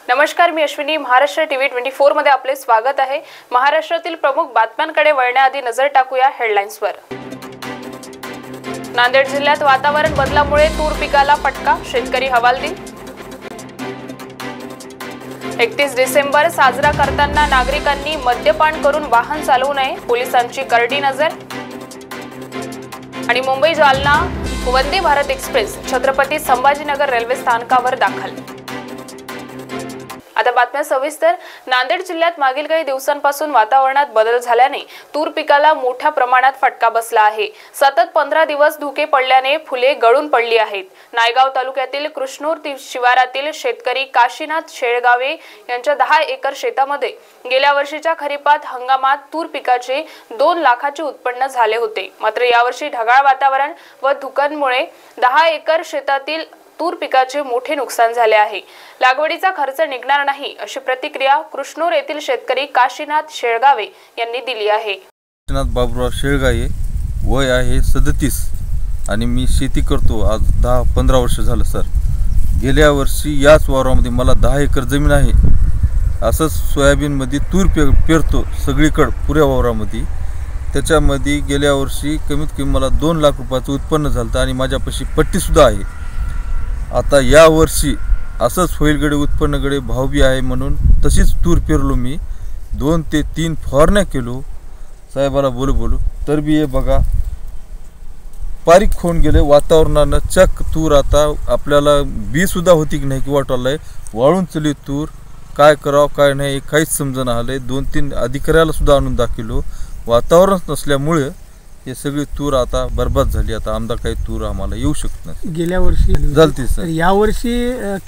नमस्कार, मी अश्विनी. महाराष्ट्र टीव्ही 24 मध्ये आपले स्वागत आहे. महाराष्ट्रातील प्रमुख बातम्यांकडे वळण्याआधी नजर टाकूया हेडलाईन्सवर. नांदेड जिल्ह्यात वातावरण बदलामुळे तूर पिकाला फटका, शेतकरी हवालदिल. 31 डिसेंबर साजरा करताना नागरिकांनी मद्यपान करून वाहन चालवू नये, पोलिसांची करडी नजर. आणि मुंबई जालना वंदे भारत एक्सप्रेस छत्रपती संभाजीनगर रेल्वे स्थानकावर दाखल. आता बातम्या सविस्तर. नांदेड जिल्ह्यात मागील काही दिवसांपासून वातावरणात बदल झाल्याने तूर पिकाला मोठ्या प्रमाणात फटका बसला आहे. सतत 15 दिवस धुके पडल्याने फुले गळून पडली आहेत. नायगाव तालुक्यातील कृष्णूर शिवारातील शेतकरी काशीनाथ शेळगावे यांच्या 10 एकर शेतामध्ये गेल्या वर्षीच्या खरीपात हंगामात तूर पिकाचे 2 लाखाचे उत्पन्न झाले होते. मात्र यावर्षी ढगाळ वातावरण व धुक्यांमुळे 10 एकर शेतातील तूर पिकाचे मोठे नुकसान झाले आहे. लागवडीचा खर्च निघणार नाही, अशी प्रतिक्रिया कृष्णूर येथील शेतकरी काशीनाथ शेळगावे यांनी दिली आहे. काशीनाथ बाबूराव शेळगावे, वय आहे 37 आणि मी शेती करतो आज 10-15 वर्ष झालं सर. गेल्या वर्षी याच वावरामध्ये मला 10 एकर जमीन आहे. असंच सोयाबीनमध्ये तूर पेरतो सगळीकडे पुऱ्या वावरामध्ये. त्याच्यामध्ये गेल्या वर्षी कमीत कमी मला 2 लाख रुपयाचं उत्पन्न झालं आणि माझ्यापाशी पट्टीसुद्धा आहे. आता या वर्षी असंच होईलगडे उत्पन्नगडे भाव बी आहे म्हणून तशीच तूर पेरलो मी. 2 ते 3 फवारण्या केलो साहेबाला बोलू तर बी हे बघा पारीक होऊन गेले वातावरणानं. चक तूर आता आपल्याला बी सुद्धा होती की नाही की वाटवलंय, वाळून चली तूर. काय करावं काय नाही काहीच समजणं आलंय. 2-3 अधिकाऱ्याला सुद्धा आणून दाखवलो. वातावरणच नसल्यामुळे हे सगळी तूर आता बरबाद झाली. आता आमदार काही तूर आम्हाला येऊ शकत नाही. गेल्या वर्षी झालती सर. या वर्षी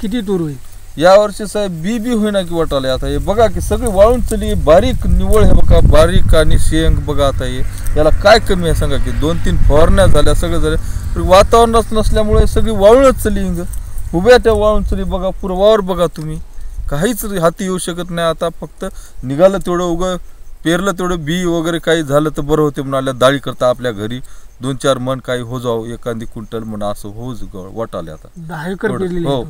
किती तूर होईल? या वर्षी साहेब बी होईना की वाटायला. आता हे बघा की सगळी वाळून चली बारीक निवळ. हे बघा बारीक आणि शेंग बघा. आता हे याला काय कमी आहे सांगा की 2-3 फवारण्या झाल्या सगळं झालं. वातावरणच नसल्यामुळे सगळी वाळूनच चली. उभ्या त्या वाळून चली बघा. पुरं वावर बघा तुम्ही, काहीच हाती येऊ शकत नाही. आता फक्त निघालं तेवढं उगं पेरलं तेवढं बी वगैरे काही झालं तर बरं होते म्हणून आल्या डाळी करता आपल्या घरी 2-4 मन काही हो जाव एखादी क्विंटल म्हणा असं होच वाटाले. आता 10 एकर पेरलेली हो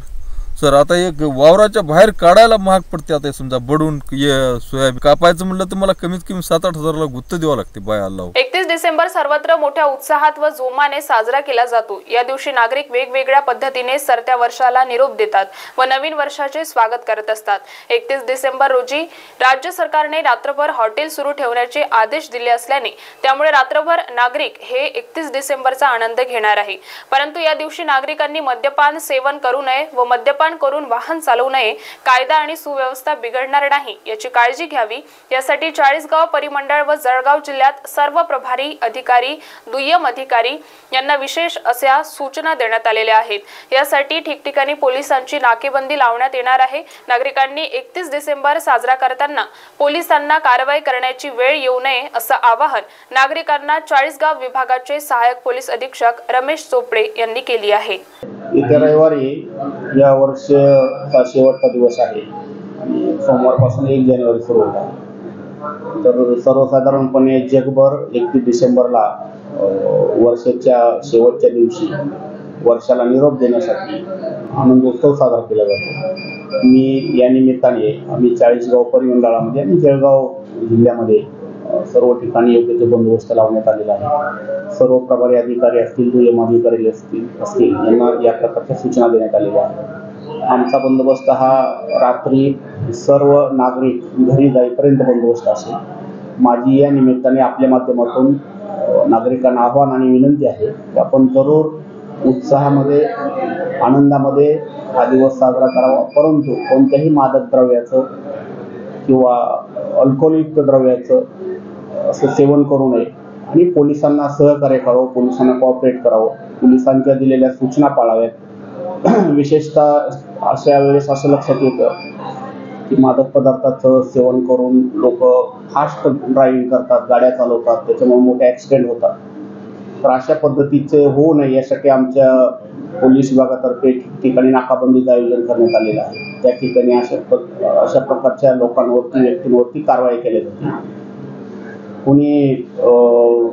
सर. आता एक वावराच्या बाहेर काढायला महाग पडते. आता समजा बडून सोयाबीन कापायचं म्हणलं तर मला कमीत कमी 7-8 हजाराला गुत्त द्यावं लागते बायाला. 31 डिसेंबर सर्वत्र मोठ्या उत्साहात व जोमाने साजरा केला जातो. या दिवशी नागरिक वेगवेगळ्या पद्धतीने सरत्या वर्षाला निरोप देतात व नवीन वर्षाचे स्वागत करत असतात. 31 डिसेंबर रोजी राज्य सरकारने रात्रभर हॉटेल सुरू ठेवण्याचे आदेश दिले असल्याने त्यामुळे रात्रभर नागरिक हे 31 डिसेंबरचा आनंद घेणार आहे. परंतु या दिवशी नागरिकांनी मद्यपान सेवन करू नये व मद्यपान करून वाहन चालवू नये. कायदा आणि सुव्यवस्था बिघडणार नाही याची काळजी घ्यावी. यासाठी 40गाव परिमंडळ व जळगाव जिल्ह्यात सर्व प्रभारी अधिकारी, दुय्यम अधिकारी यांना विशेष अशा सूचना देण्यात आलेल्या आहेत. यासाठी ठिकठिकाणी पोलिसांची नाकेबंदी लावण्यात येणार आहे. नागरिकांनी 31 डिसेंबर साजरा करताना पोलिसांना कारवाई करण्याची वेळ येऊ नये असं आवाहन नागरिकांना 40गाव विभागाचे सहाय्यक पोलीस अधीक्षक रमेश चोपडे यांनी केली आहे. येत्या रविवारी या वर्षाचा शेवटचा दिवस आहे आणि सोमवारपासून 1 जानेवारी सुरू होत आहे. तर सर्वसाधारणपणे जगभर 31 डिसेंबरला वर्षाच्या शेवटच्या दिवशी वर्षाला निरोप देण्यासाठी आनंदोत्सव साजरा केला जातो. मी या निमित्ताने आम्ही 40गाव परिमंडळामध्ये आणि जळगाव जिल्ह्यामध्ये सर्व ठिकाणी योग्य ते बंदोबस्त लावण्यात आलेला आहे. सर्व प्रभारी अधिकारी असतील, दुय्यम अधिकारी असतील यांना या प्रकारच्या सूचना देण्यात आलेल्या आहेत. आमचा बंदोबस्त हा रात्री सर्व नागरिक घरी जाईपर्यंत बंदोबस्त असेल. माझी या निमित्ताने आपल्या माध्यमातून नागरिकांना आव्हान आणि विनंती आहे की आपण जरूर उत्साहामध्ये आनंदामध्ये हा दिवस साजरा करावा. परंतु कोणत्याही मादक द्रव्याचं किंवा अल्कोहोलयुक्त द्रव्याचं असं सेवन करू नये आणि पोलिसांना सहकार्य करावं, पोलिसांना कॉपरेट करावं, पोलिसांच्या दिलेल्या सूचना पाळाव्यात. विशेषतः अशा वेळेस असं लक्षात येतं की मादक पदार्थाचं सेवन करून लोक फास्ट ड्रायव्हिंग करतात, गाड्या चालवतात, त्याच्यामुळे मोठे ॲक्सिडेंट होतात. तर अशा पद्धतीचे होऊ नये यासाठी आमच्या पोलीस विभागातर्फे ठिकठिकाणी नाकाबंदीचं आयोजन करण्यात आलेलं आहे. त्या ठिकाणी अशा प्रकारच्या लोकांवरती व्यक्तींवरती कारवाई केली जाते. कोणी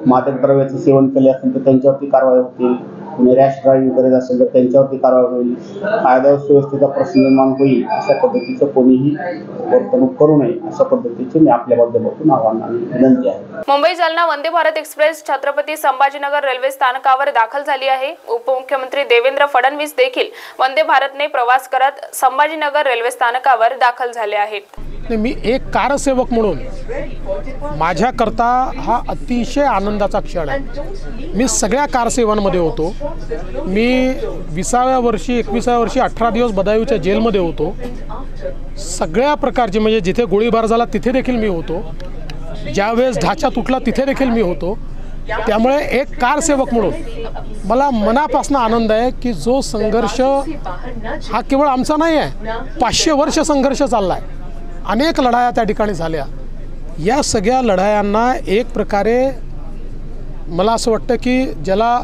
मादक द्रव्याचं सेवन केले असेल तर त्यांच्यावरती कारवाई होतील. कुणी रॅश ड्रायव्हिंग करत असेल तर त्यांच्यावरती कारवाई होईल, कायदा सुव्यवस्थेचा प्रश्न निर्माण होईल अशा पद्धतीचं कोणीही वर्तणूक करू नये अशा पद्धतीचे मी आपल्या माध्यमातून आवाहन आणि विनंती आहे. मुंबई जालना वंदे भारत एक्सप्रेस छत्रपती संभाजीनगर रेल्वे स्थानकावर दाखल झाली आहे. उपमुख्यमंत्री देवेंद्र फडणवीस देखील वंदे भारतने प्रवास करत संभाजीनगर रेल्वे स्थानकावर दाखल झाले आहेत. मी एक कारसेवक म्हणून माझ्याकरता हा अतिशय आनंदाचा क्षण आहे. मी सगळ्या कारसेवांमध्ये होतो. मी 20व्या वर्षी 21व्या वर्षी 18 दिवस बदायूच्या जेलमध्ये होतो. सगळ्या प्रकारचे म्हणजे जिथे गोळीबार झाला तिथे देखील मी होतो. ज्यावेळेस ढाचा तुटला तिथे देखील मी होतो. त्यामुळे एक कारसेवक म्हणून मला मनापासून आनंद आहे की जो संघर्ष हा केवळ आमचा नाही आहे, 500 वर्ष संघर्ष चालला आहे. अनेक लढाया त्या ठिकाणी झाल्या. या सगळ्या लढायांना एक प्रकारे मला असं वाटतं की ज्याला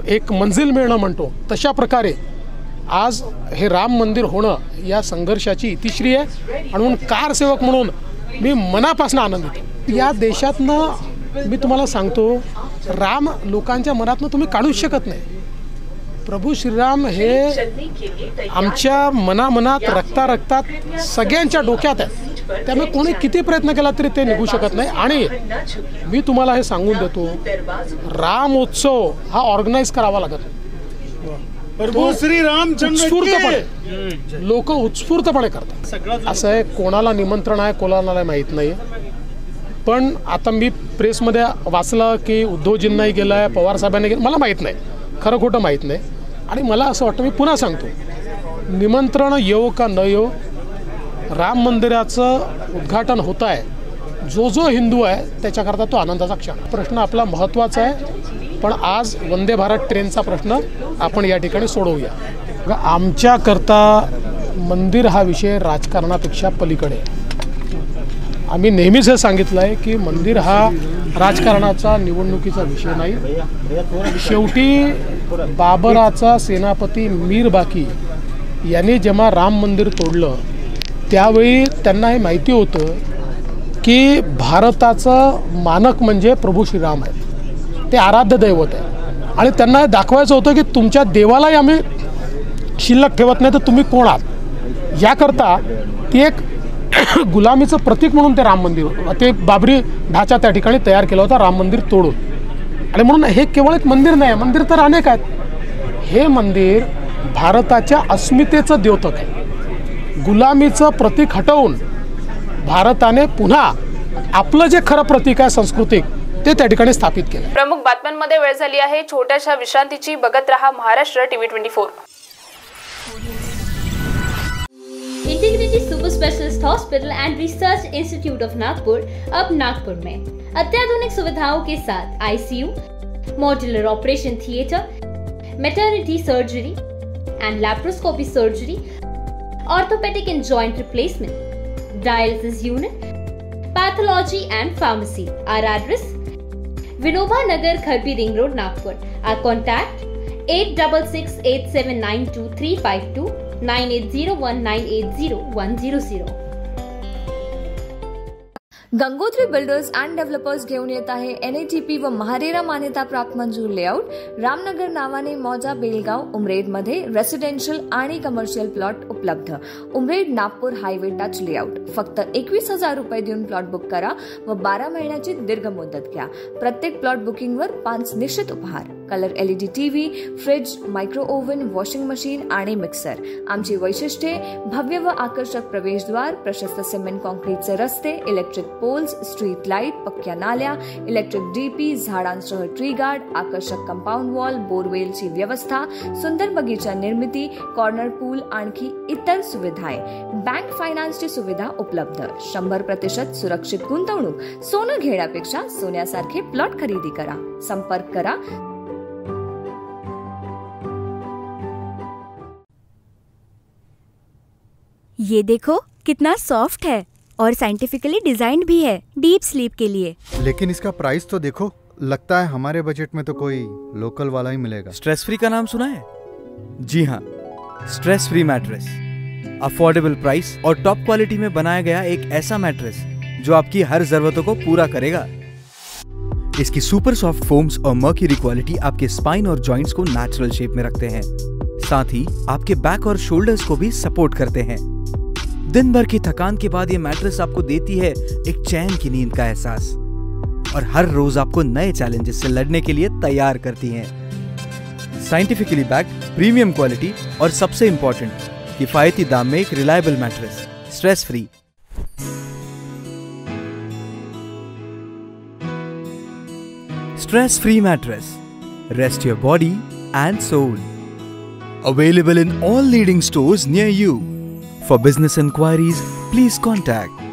एक मंजिल मिळणं म्हणतो तशा प्रकारे आज हे राम मंदिर होणं या संघर्षाची इतिश्री आहे. आणि म्हणून कारसेवक म्हणून मी मनापासून आनंदित आहे. या देशातनं मी तुम्हाला सांगतो, राम लोकांच्या मनातनं तुम्ही काढूच शकत नाही. प्रभू श्रीराम हे आमच्या मनामनात रक्तात सगळ्यांच्या डोक्यात आहे. त्यामुळे कोणी किती प्रयत्न केला तरी ते निघू शकत नाही. आणि मी तुम्हाला हे सांगून देतो, रामोत्सव हा ऑर्गनाईज करावा लागत. लोक उत्स्फूर्तपणे करतात. असं आहे, कोणाला निमंत्रण आहे कोणाला माहीत नाही. पण आता मी प्रेसमध्ये वाचलं की उद्धवजींनाही गेलं आहे, पवार साहेबांनी गेलं, मला माहीत नाही, खरं खोटं माहीत नाही. आणि मला असं वाटतं, मी पुन्हा सांगतो, निमंत्रण येऊ का न येऊ, राम मंदिराचं उद्घाटन होत आहे. जो हिंदू आहे त्याच्याकरता तो आनंदाचा क्षण. प्रश्न आपला महत्त्वाचा आहे, पण आज वंदे भारत ट्रेनचा प्रश्न आपण या ठिकाणी सोडवूया. आमच्याकरता मंदिर हा विषय राजकारणापेक्षा पलीकडे आहे. आम्ही नेहमीच हे सांगितलं आहे की मंदिर हा राजकारणाचा निवडणुकीचा विषय नाही. शेवटी बाबराचा सेनापती मीर बाकी यांनी जेव्हा राम मंदिर तोडलं त्यावेळी त्यांना हे माहिती होतं की भारताचं मानक म्हणजे प्रभू श्रीराम आहेत, ते आराध्य दैवत आहे. आणि त्यांना हे दाखवायचं होतं की तुमच्या देवालाही आम्ही शिल्लक ठेवत नाही तर तुम्ही कोण आहात. याकरता ती एक गुलामीचं प्रतीक म्हणून ते राम मंदिर, ते बाबरी ढाचा त्या ठिकाणी तयार केला होता राम मंदिर तोडून. आणि म्हणून हे केवळ एक मंदिर नाही, मंदिर तर अनेक आहेत. हे मंदिर भारताच्या अस्मितेचं द्योतक आहे. गुलामीचं प्रतीक हटवून भारताने पुन्हा आपलं जे खरं प्रतीक आहे सांस्कृतिक ते त्या ठिकाणी स्थापित केलं. प्रमुख बातम्यांमध्ये वेळ झाली आहे छोट्याशा विश्रांतीची. बघत रहा Maharashtra TV 24. Integrity super specialist hospital and research institute of Nagpur अब नागपुर में अत्याधुनिक सुविधाओं के साथ ICU, modular operation theatre, maternity surgery and laparoscopy surgery, orthopaedic and joint replacement, dialysis unit, pathology and pharmacy. Our address Vinoba Nagar, Kharbi ring road, Nagpur. Our contact 8668792352 9801980100. Gangotri builders and developers घेऊन येत आहे NATP व महारेरा मान्यता प्राप्त मंजूर लेआउट रामनगर नावाने मौजा, बेलगाव, उमरेडमध्ये रेसिडेन्शियल आणि कमर्शियल प्लॉट उपलब्ध. Umred Nagpur highway touch layout. फक्त 21,000 रुपये देऊन प्लॉट बुक करा व 12 महिन्याची दीर्घ मुदत घ्या. प्रत्येक प्लॉट बुकिंगवर 5 निश्चित उपहार. Colour LED TV, fridge, micro oven, washing machine आणि मिक्सर. आमची वैशिष्ट्ये: भव्य व आकर्षक प्रवेशद्वार, प्रशस्त सिमेंट कॉन्क्रीटचे रस्ते, इलेक्ट्रिक पोल्स, स्ट्रीट लाईट, पक्क्या नाल्या, इलेक्ट्रिक DP, झाडांसह ट्री गार्ड, आकर्षक कंपाऊंड वॉल, बोरवेलची व्यवस्था, सुंदर बगीचा निर्मिती, कॉर्नर पूल, आणखी इतर सुविधाएं. बँक फायनान्सची सुविधा उपलब्ध. 100% सुरक्षित गुंतवणूक. सोनं घेण्यापेक्षा सोन्यासारखे प्लॉट खरेदी करा. संपर्क करा. ये देखो कितना सॉफ्ट है और साइंटिफिकली डिजाइन्ड भी है डीप स्लीप के लिए. लेकिन इसका प्राइस तो देखो, लगता है हमारे बजट में तो कोई लोकल वाला ही मिलेगा. स्ट्रेस फ्री का नाम सुना है? जी हाँ, stress free mattress. Affordable price और टॉप क्वालिटी में बनाया गया एक ऐसा मैट्रेस जो आपकी हर जरूरतों को पूरा करेगा. इसकी सुपर सॉफ्ट फोम्स और मर्क्यूरी क्वालिटी आपके स्पाइन और जॉइंट्स को नेचुरल शेप में रखते हैं, साथ ही आपके बैक और शोल्डर्स को भी सपोर्ट करते हैं। दिन भर की थकान के बाद ये मैट्रेस आपको देती है एक चैन की नींद का एहसास और हर रोज आपको नए चैलेंजेस से लड़ने के लिए तैयार करती हैं। साइंटिफिकली बैक्ड, प्रीमियम क्वालिटी और सबसे इंपॉर्टेंट, किफायती दाम में एक reliable mattress, stress free. Stress free mattress. Rest your body and soul. Available in all leading stores near you. For business inquiries, please contact.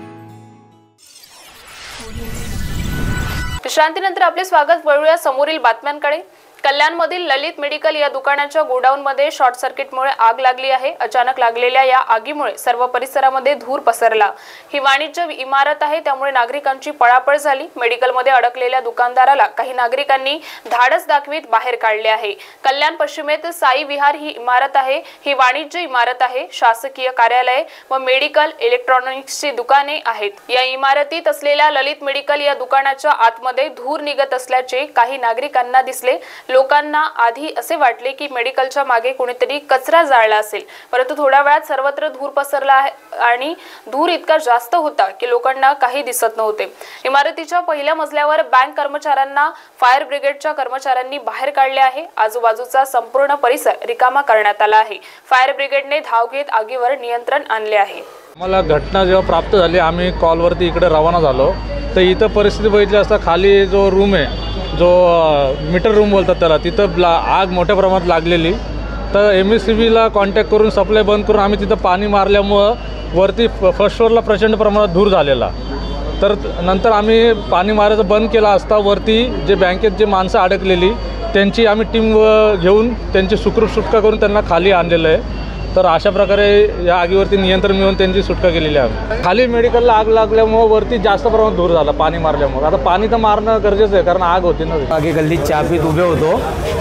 विश्रांतीनंतर आपले स्वागत. वळूया समोरील बातम्यांकडे. कल्याणमधील ललित मेडिकल या दुकानाच्या गोडाऊनमध्ये शॉर्ट सर्किटमुळे आग लागली आहे. अचानक लागलेल्या या आगीमुळे सर्व परिसरामध्ये धूर पसरला. ही वाणिज्य इमारत आहे, त्यामुळे नागरिकांची पळापळ झाली. मेडिकलमध्ये अडकलेल्या दुकानदाराला काही नागरिकांनी धाडस दाखवित बाहेर काढले आहे. कल्याण पश्चिमेत साई विहार ही इमारत आहे. ही वाणिज्य इमारत आहे. शासकीय कार्यालय व मेडिकल इलेक्ट्रॉनिक्सची दुकाने आहेत. या इमारतीत असलेल्या ललित मेडिकल या दुकानाच्या आतमध्ये धूर निघत असल्याचे काही नागरिकांना दिसले. लोकांना आधी असे वाटले की मेडिकलच्या मागे कोणीतरी कचरा जाळला असेल, परंतु थोड्या वेळात सर्वत्र धूर पसरला आणि धूर इतका जास्त होता की लोकांना काही दिसत नव्हते. इमारतीच्या पहिल्या मजल्यावर बँक कर्मचाऱ्यांना फायर ब्रिगेडच्या कर्मचाऱ्यांनी बाहेर काढले आहे. आजूबाजूचा संपूर्ण परिसर रिकामा करण्यात आला आहे. फायर ब्रिगेडने धाव घेत आगीवर नियंत्रण आणले आहे. मला घटना जेव्हा प्राप्त झाली, आम्ही कॉलवरती इकडे रवाना झालो, तर इथं परिस्थिती बघितली असता खाली जो रूम आहे, जो मीटर रूम बोलतात त्याला, तिथं आग मोठ्या प्रमाणात लागलेली. तर MSCBला कॉन्टॅक्ट करून सप्लाय बंद करून आम्ही तिथं पाणी मारल्यामुळं वरती फर्स्ट फ्लोअरला प्रचंड प्रमाणात धूर झालेला. तर नंतर आम्ही पाणी मारायचं बंद केला असता वरती जे बँकेत जे माणसं अडकलेली त्यांची आम्ही टीम घेऊन त्यांची सुखरूप सुटका करून त्यांना खाली आणलेलं आहे. तर अशा प्रकारे या आगीवरती नियंत्रण मिळवून त्यांची सुटका केलेली आहे. खाली मेडिकलला आग लागल्यामुळे वरती जास्त प्रमाणात धूर झाला पाणी मारल्यामुळे. आता पाणी तर मारणं गरजेचं आहे, कारण आग होती ना. मागे गल्लीत चहा पीत उभे होतो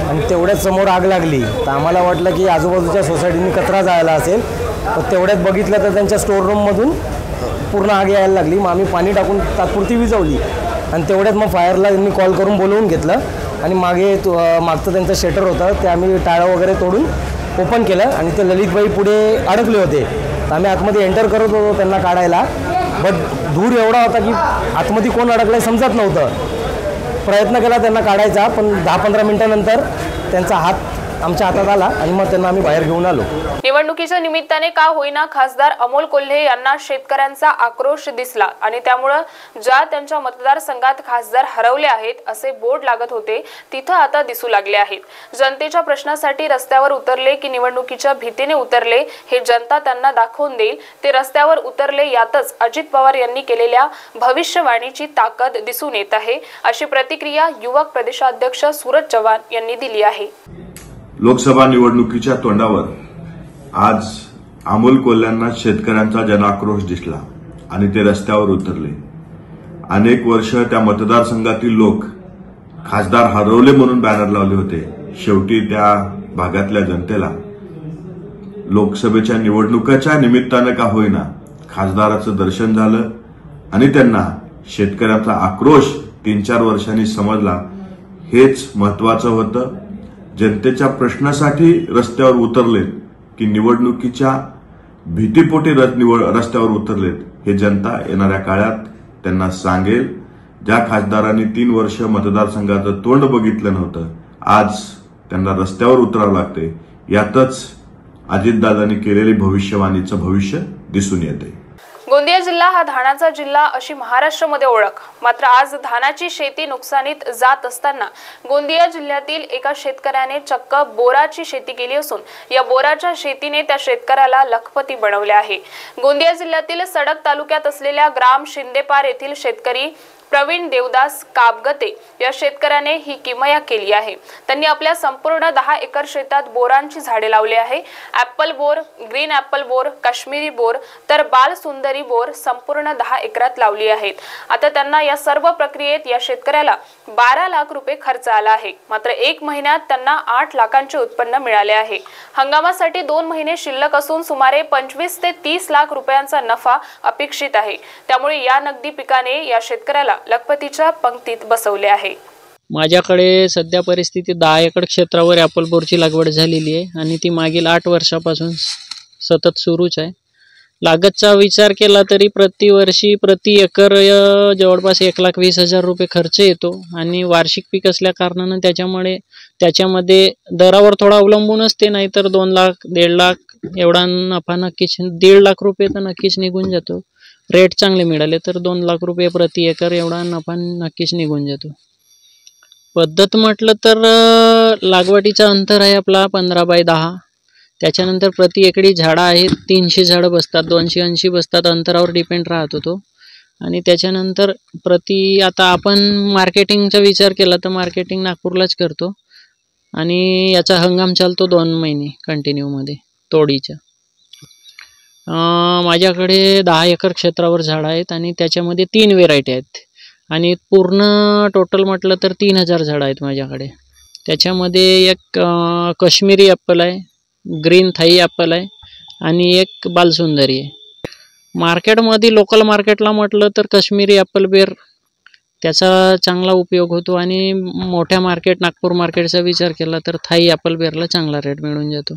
आणि तेवढ्याच समोर आग लागली. तर आम्हाला वाटलं की आजूबाजूच्या सोसायटीने कचरा जायला असेल. तर तेवढ्यात बघितलं तर त्यांच्या स्टोर रूममधून पूर्ण आग यायला लागली. मग आम्ही पाणी टाकून तात्पुरती विझवली आणि तेवढ्यात मग फायरला त्यांनी कॉल करून बोलवून घेतलं आणि मागचं त्यांचं शटर होतं ते आम्ही टाळं वगैरे तोडून ओपन केलं आणि ते ललितबाई पुढे अडकले होते. तर आम्ही आतमध्ये एंटर करत होतो त्यांना काढायला, बट धूर एवढा होता की आतमध्ये कोण अडकलं समजत नव्हतं. प्रयत्न केला त्यांना काढायचा, पण 10-15 मिनिटांनंतर त्यांचा हात आमच्या हातात आला आणि मग त्यांना आम्ही बाहेर घेऊन आलो. निवडणुकीच्या निमित्ताने का होईना खासदार अमोल कोल्हे यांना शेतकऱ्यांचा आक्रोश दिसला आणि त्यामुळे ज्या त्यांच्या मतदारसंघात खासदार हरवले आहेत असे बोर्ड लागत होते तिथं आता दिसू लागले आहेत. जनतेच्या प्रश्नासाठी रस्त्यावर उतरले की निवडणुकीच्या भीतीने उतरले हे जनता त्यांना दाखवून देईल. ते रस्त्यावर उतरले यातच अजित पवार यांनी केलेल्या भविष्यवाणीची ताकद दिसून येत आहे, अशी प्रतिक्रिया युवक प्रदेशाध्यक्ष सूरज चव्हाण यांनी दिली आहे. लोकसभा निवडणुकीच्या तोंडावर आज अमोल कोल्ह्यांना शेतकऱ्यांचा जनाक्रोश दिसला आणि ते रस्त्यावर उतरले. अनेक वर्ष त्या मतदारसंघातील लोक खासदार हरवले म्हणून बॅनर लावले होते. शेवटी त्या भागातल्या जनतेला लोकसभेच्या निवडणुकाच्या निमित्तानं का होईना खासदाराचं दर्शन झालं आणि त्यांना शेतकऱ्यांचा आक्रोश 3-4 वर्षांनी समजला. हेच महत्वाचं होतं. जनतेच्या प्रश्नासाठी रस्त्यावर उतरलेत की निवडणुकीच्या भीतीपोटी रस्त्यावर उतरलेत हे जनता येणाऱ्या काळात त्यांना सांगेल. ज्या खासदारांनी 3 वर्ष मतदारसंघाचं तोंड बघितलं नव्हतं, आज त्यांना रस्त्यावर उतरावं लागते. यातच अजितदादांनी केलेली भविष्यवाणीचं भविष्य दिसून येते. गोंदिया जिल्हा हा धानाचा जिल्हा अशी महाराष्ट्रामध्ये ओळख. मात्र आज धानाची शेती नुकसानीत जात असताना गोंदिया जिल्ह्यातील एका शेतकऱ्याने चक्क बोराची शेती केली असून या बोराच्या शेतीने त्या शेतकऱ्याला लखपती बनवले आहे. गोंदिया जिल्ह्यातील सडक तालुक्यात असलेल्या ग्राम शिंदेपार येथील शेतकरी प्रवीण देवदास काबगते या शेतकऱ्याने ही किमया केली आहे. त्यांनी आपल्या संपूर्ण 10 एकर शेतात बोरांची झाडे लावली आहे. Apple bore, green apple bore, Kashmiri bore तर बाल सुंदरी बोर संपूर्ण 10 एकरात लावली आहेत. आता त्यांना या सर्व प्रक्रियेत या शेतकऱ्याला 12 लाख रुपये खर्च आला आहे. मात्र 1 महिन्यात त्यांना 8 लाखांचे उत्पन्न मिळाले आहे. हंगामासाठी 2 महिने शिल्लक असून सुमारे 25 ते 30 लाख रुपयांचा नफा अपेक्षित आहे. त्यामुळे या नगदी पिकाने या शेतकऱ्याला लखपतीच्या पंक्तीत बसवले आहे. माझ्याकडे सध्या परिस्थिती 10 एकर क्षेत्रावर ॲपल बोरची लागवड झालेली आहे आणि ती मागील 8 वर्षापासून सतत सुरूच आहे. लागतचा विचार केला तरी प्रतिवर्षी प्रति एकर जवळपास 1,20,000 रुपये खर्च येतो आणि वार्षिक पीक असल्या कारणानं त्याच्यामध्ये दरावर थोडा अवलंबून असते, नाहीतर 2 लाख 1.5 लाख एवढा नफा नक्कीच, 1.5 लाख रुपये तर नक्कीच निघून जातो. रेट चांगले मिळाले तर 2 लाख रुपये प्रति एकर एवढा नफा नक्कीच निघून जातो. पद्धत म्हटलं तर लागवडीचा अंतर आहे आपला 15 बाय 10. त्याच्यानंतर प्रति एकरी झाडं आहेत 300 झाडं बसतात, 280 बसतात, अंतरावर डिपेंड राहतो तो. आणि त्याच्यानंतर आता आपण मार्केटिंगचा विचार केला तर मार्केटिंग नागपूरलाच करतो आणि याचा हंगाम चालतो 2 महिने कंटिन्यूमध्ये तोडीच्या. माझ्याकडे 10 एकर क्षेत्रावर झाडं आहेत आणि त्याच्यामध्ये 3 व्हेरायटी आहेत आणि पूर्ण टोटल म्हटलं तर 3000 झाडं आहेत माझ्याकडे. त्याच्यामध्ये एक काश्मीरी ॲपल आहे, ग्रीन थाई ॲपल आहे आणि एक बालसुंदरी आहे. मार्केटमध्ये लोकल मार्केटला म्हटलं तर काश्मीरी ॲपल बेर त्याचा चांगला उपयोग होतो आणि मोठ्या नागपूर मार्केटचा विचार केला तर थाई ॲपल बेरला चांगला रेट मिळून जातो.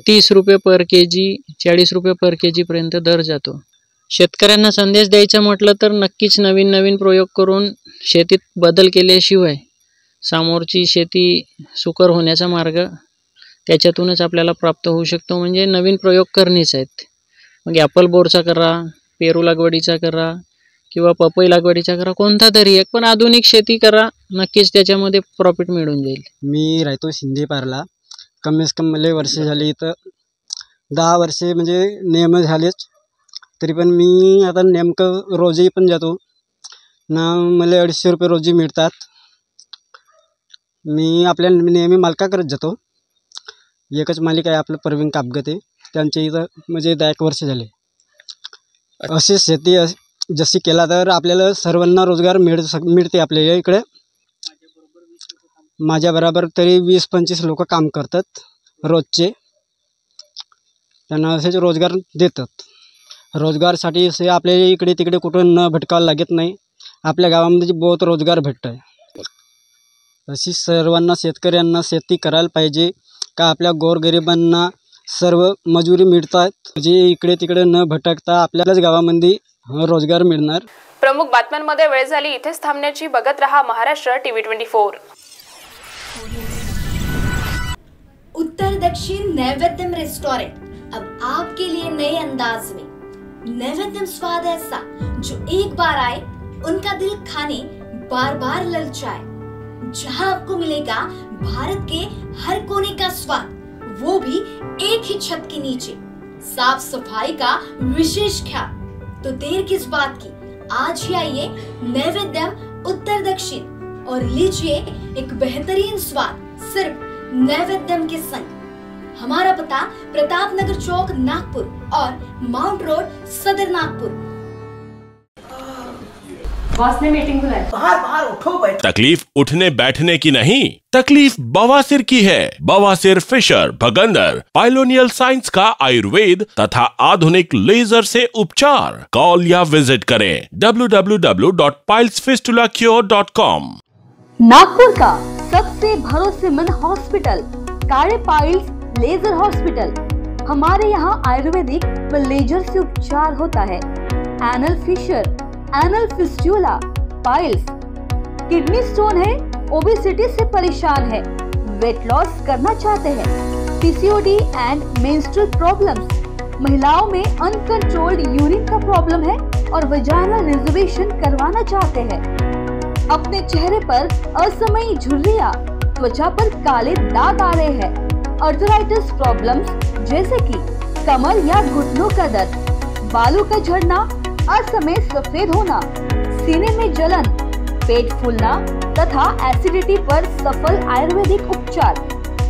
30 रुपये पर केजी, 40 रुपये पर केजीपर्यंत दर जातो. शेतकऱ्यांना संदेश द्यायचा म्हटलं तर नक्कीच नवीन प्रयोग करून शेतीत बदल केल्याशिवाय समोरची शेती सुकर होण्याचा मार्ग त्याच्यातूनच आपल्याला प्राप्त होऊ शकतो. म्हणजे नवीन प्रयोग करणेच आहेत. मग ॲपल बोरचा करा, पेरू लागवडीचा करा किंवा पपई लागवडीचा करा, कोणता तरी एक, पण आधुनिक शेती करा, नक्कीच त्याच्यामध्ये प्रॉफिट मिळून जाईल. मी राहतो शिंदेपारला. कमीत कमी मला वर्ष झाली, इथं 10 वर्षे म्हणजे नेहमी झालेच. तरी पण मी आता नेमकं रोजही पण जातो ना, मला 250 रुपये रोजी मिळतात. मी आपल्या नेहमी मालकाकडेच जातो. एकच मालिक आहे आपलं, प्रवीण कापगते, त्यांच्या इथं म्हणजे 10 वर्ष झाले. अशी शेती जशी केला तर आपल्याला सर्वांना रोजगार मिळते. आपल्या इकडे माझ्याबरोबर तरी 20-25 लोक काम करतात रोजचे. त्यांना असेच रोजगार देतात. रोजगारसाठी असे आपल्या इकडे तिकडे कुठं न भटकावं लागत नाही. आपल्या गावामध्ये बहुत रोजगार भेटत आहे. अशी सर्वांना शेतकऱ्यांना शेती करायला पाहिजे का आपल्या गोरगरिबांना सर्व मजुरी मिळतात, म्हणजे इकडे तिकडे न भटकता आपल्यालाच गावामध्ये रोजगार मिळणार. प्रमुख बातम्यांमध्ये वेळ झाली इथेच थांबण्याची. बघत रहा महाराष्ट्र टीव्ही 24. उत्तर दक्षिण नैवेद्यम रेस्टोरेंट अब आपके लिए नए अंदाज में. नैवेद्यम स्वाद ऐसा जो एक बार आए उनका दिल खाने बार बार ललचाए. जहां आपको मिलेगा भारत के हर कोने का स्वाद, वो भी एक ही छत के नीचे. साफ सफाई का विशेष ख्याल. तो देर किस बात की, आज ही आइए नैवेद्यम उत्तर दक्षिण और लीजिए एक बेहतरीन स्वाद सिर्फ नैवेद्यम के संग. हमारा पता प्रताप नगर चौक नागपुर और माउंट रोड सदर नागपुर. बॉस ने मीटिंग बुलाई. बाहर उठो बैठो. तकलीफ उठने बैठने की नहीं, तकलीफ बवासीर की है. बवासीर फिशर भगंदर पाइलोनियल साइंस का आयुर्वेद तथा आधुनिक लेजर से उपचार. कॉल या विजिट करें www.pilesfistulacure.com. नागपुर का सबसे भरोसेमंद hospital Kale piles laser hospital. हमारे यहाँ आयुर्वेदिक व लेजर से उपचार होता है. Anal fissure, anal fistula, piles, kidney stone है, ओबेसिटी से परेशान है, वेट लॉस करना चाहते हैं, पीसीओडी एंड मेंस्ट्रुअल प्रॉब्लम्स, महिलाओं में अनकंट्रोल्ड यूरिन का प्रॉब्लम है और वजाइनल रिजर्वेशन करवाना चाहते हैं, अपने चेहरे पर असमयी झुर्रियां, त्वचा पर काले दाग आ रहे हैं, आर्थराइटिस प्रॉब्लम्स जैसे कि कमर या घुटनों का दर्द, बालों का झड़ना, असमय सफेद होना, सीने में जलन, पेट फूलना तथा एसिडिटी पर सफल आयुर्वेदिक उपचार,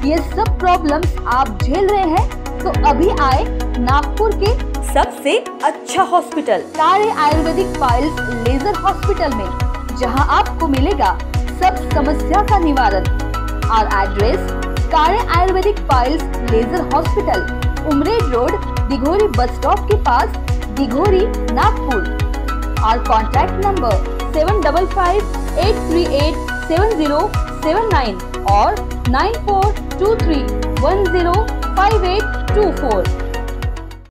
ये सब प्रॉब्लम्स आप झेल रहे हैं तो अभी आए नागपुर के सबसे अच्छा hospital Kale Ayurvedic piles laser hospital में, जहां आपको मिलेगा सब समस्या का निवारण. और address Kale Ayurvedic piles laser hospital, Umred road, Dighori bus stop के पास, दिघोरी नागपुर. और कॉन्टैक्ट नंबर 755838 7079 और 9423105824।